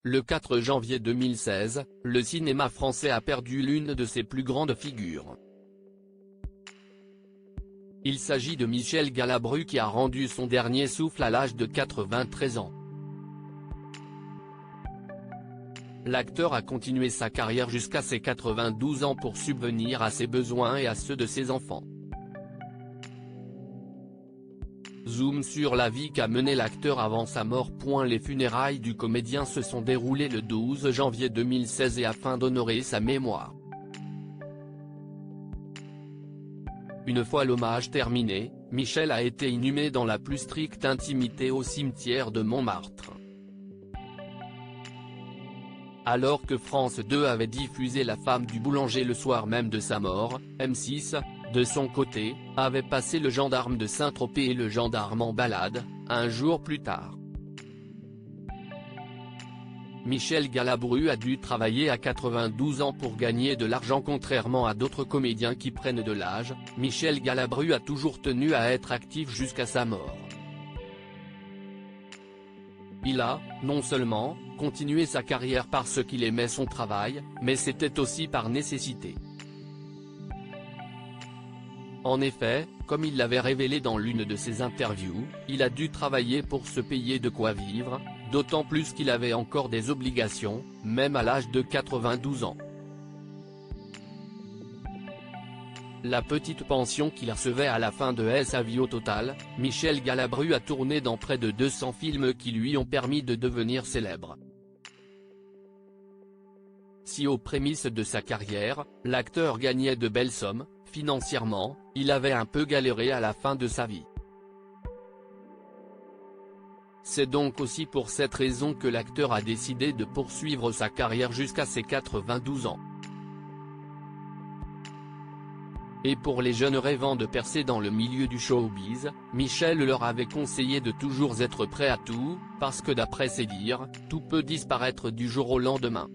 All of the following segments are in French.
Le 4 janvier 2016, le cinéma français a perdu l'une de ses plus grandes figures. Il s'agit de Michel Galabru qui a rendu son dernier souffle à l'âge de 93 ans. L'acteur a continué sa carrière jusqu'à ses 92 ans pour subvenir à ses besoins et à ceux de ses enfants. Zoom sur la vie qu'a menée l'acteur avant sa mort. Les funérailles du comédien se sont déroulées le 12 janvier 2016 et afin d'honorer sa mémoire. Une fois l'hommage terminé, Michel a été inhumé dans la plus stricte intimité au cimetière de Montmartre. Alors que France 2 avait diffusé La femme du boulanger le soir même de sa mort, M6, de son côté, avait passé Le gendarme de Saint-Tropez et Le gendarme en balade, un jour plus tard. Michel Galabru a dû travailler à 92 ans pour gagner de l'argent. Contrairement à d'autres comédiens qui prennent de l'âge, Michel Galabru a toujours tenu à être actif jusqu'à sa mort. Il a, non seulement, continué sa carrière parce qu'il aimait son travail, mais c'était aussi par nécessité. En effet, comme il l'avait révélé dans l'une de ses interviews, il a dû travailler pour se payer de quoi vivre, d'autant plus qu'il avait encore des obligations, même à l'âge de 92 ans. La petite pension qu'il recevait à la fin de sa vie. Au total, Michel Galabru a tourné dans près de 200 films qui lui ont permis de devenir célèbre. Si aux prémices de sa carrière, l'acteur gagnait de belles sommes, financièrement, il avait un peu galéré à la fin de sa vie. C'est donc aussi pour cette raison que l'acteur a décidé de poursuivre sa carrière jusqu'à ses 92 ans. Et pour les jeunes rêvant de percer dans le milieu du showbiz, Michel leur avait conseillé de toujours être prêt à tout, parce que d'après ses dires, tout peut disparaître du jour au lendemain.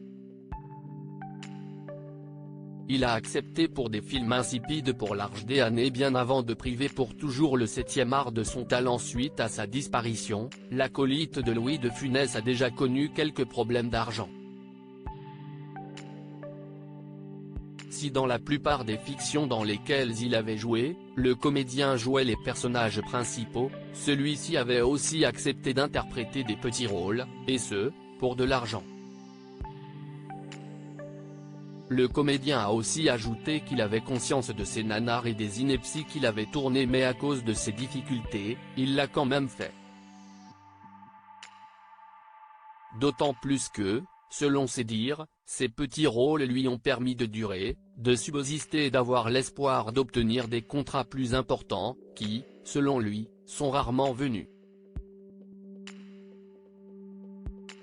Il a accepté pour des films insipides pour large des années bien avant de priver pour toujours le 7e art de son talent suite à sa disparition. L'acolyte de Louis de Funès a déjà connu quelques problèmes d'argent. Si dans la plupart des fictions dans lesquelles il avait joué, le comédien jouait les personnages principaux, celui-ci avait aussi accepté d'interpréter des petits rôles, et ce, pour de l'argent. Le comédien a aussi ajouté qu'il avait conscience de ses nanars et des inepties qu'il avait tournées, mais à cause de ses difficultés, il l'a quand même fait. D'autant plus que, selon ses dires, ces petits rôles lui ont permis de durer, de subsister et d'avoir l'espoir d'obtenir des contrats plus importants, qui, selon lui, sont rarement venus.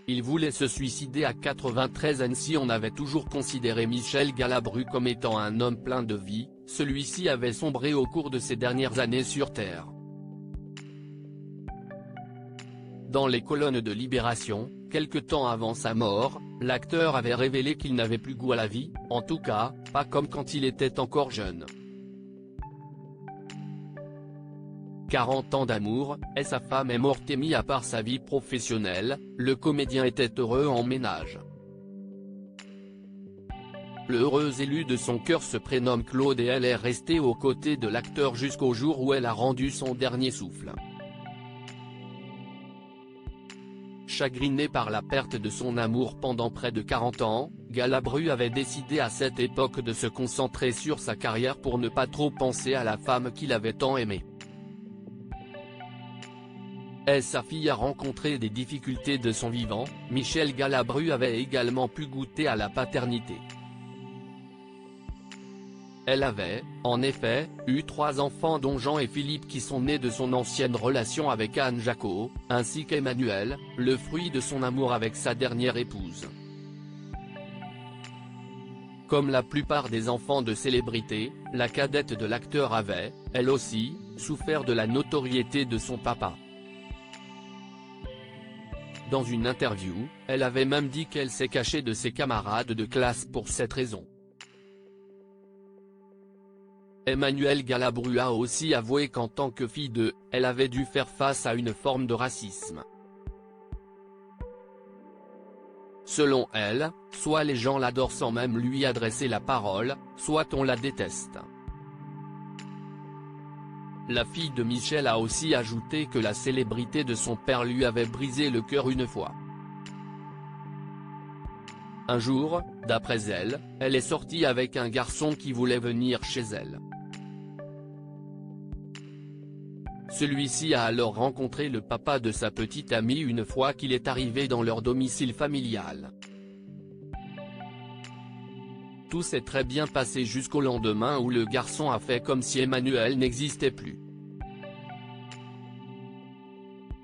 Il voulait se suicider à 93 ans. Si on avait toujours considéré Michel Galabru comme étant un homme plein de vie, celui-ci avait sombré au cours de ses dernières années sur Terre. Dans les colonnes de Libération, quelque temps avant sa mort, l'acteur avait révélé qu'il n'avait plus goût à la vie, en tout cas, pas comme quand il était encore jeune. 40 ans d'amour, et sa femme est morte. Et mis à part sa vie professionnelle, le comédien était heureux en ménage. Le heureux élu de son cœur se prénomme Claude et elle est restée aux côtés de l'acteur jusqu'au jour où elle a rendu son dernier souffle. Chagriné par la perte de son amour pendant près de 40 ans, Galabru avait décidé à cette époque de se concentrer sur sa carrière pour ne pas trop penser à la femme qu'il avait tant aimée. Et sa fille a rencontré des difficultés de son vivant. Michel Galabru avait également pu goûter à la paternité. Elle avait, en effet, eu 3 enfants dont Jean et Philippe qui sont nés de son ancienne relation avec Anne Jacot, ainsi qu'Emmanuel, le fruit de son amour avec sa dernière épouse. Comme la plupart des enfants de célébrités, la cadette de l'acteur avait, elle aussi, souffert de la notoriété de son papa. Dans une interview, elle avait même dit qu'elle s'est cachée de ses camarades de classe pour cette raison. Emmanuel Galabru a aussi avoué qu'en tant que fille de, elle avait dû faire face à une forme de racisme. Selon elle, soit les gens l'adorent sans même lui adresser la parole, soit on la déteste. La fille de Michel a aussi ajouté que la célébrité de son père lui avait brisé le cœur une fois. Un jour, d'après elle, elle est sortie avec un garçon qui voulait venir chez elle. Celui-ci a alors rencontré le papa de sa petite amie une fois qu'il est arrivé dans leur domicile familial. Tout s'est très bien passé jusqu'au lendemain où le garçon a fait comme si Emmanuel n'existait plus.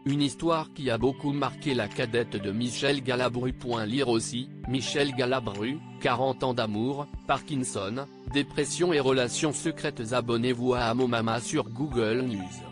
Une histoire qui a beaucoup marqué la cadette de Michel Galabru. Lire aussi, Michel Galabru, 40 ans d'amour, Parkinson, dépression et relations secrètes. Abonnez-vous à Amo Mama sur Google News.